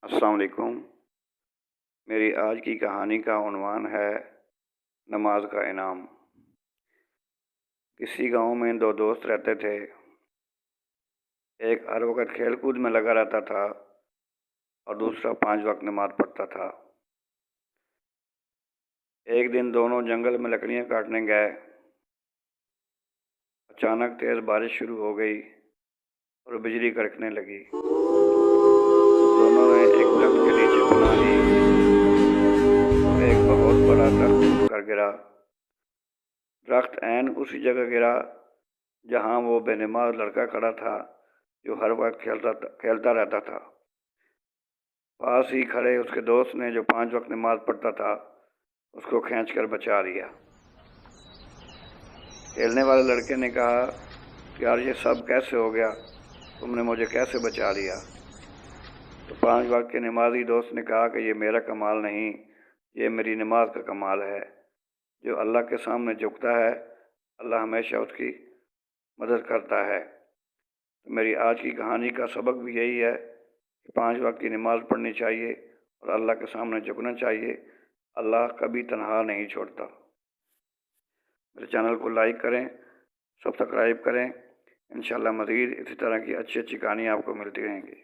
السلام علیکم۔ میری آج کی کہانی کا عنوان ہے نماز کا انعام۔ کسی گاؤں میں دو دوست رہتے تھے۔ ایک ہر وقت کھیل کود میں لگا رہتا تھا اور دوسرا 5 وقت نماز پڑھتا تھا۔ ایک دن دونوں جنگل میں لکڑیاں کاٹنے گئے۔ اچانک تیز بارش شروع ہو گئی اور بجلی کڑکنے لگی۔ دونوں نے ایک درخت کے نیچے پناہ لی۔ ایک بہت بڑا درخت ٹوٹ کر گرا۔ درخت عین اسی جگہ گرا جہاں وہ بے نماز لڑکا کھڑا تھا جو ہر وقت کھیلتا رہتا تھا۔ پاس ہی کھڑے اس کے دوست نے جو 5 وقت نماز پڑھتا تھا اس کو کھینچ کر بچا لیا۔ کھیلنے والے لڑکے نے کہا، یار یہ سب کیسے ہو گیا؟ تم نے مجھے کیسے بچا لیا؟ تو 5 وقت کے نمازی دوست نے کہا کہ یہ میرا کمال نہیں، یہ میری نماز کا کمال ہے۔ جو اللہ کے سامنے جھکتا ہے اللہ ہمیشہ اس کی مدد کرتا ہے۔ تو میری آج کی کہانی کا سبق بھی یہی ہے کہ 5 وقت کی نماز پڑھنی چاہیے اور اللہ کے سامنے جھکنا چاہیے۔ اللہ کبھی تنہا نہیں چھوڑتا۔ میرے چینل کو لائک کریں، سبسکرائب کریں۔ انشاءاللہ مزید اسی طرح کی اچھی کہانیاں آپ کو ملتی رہیں گی۔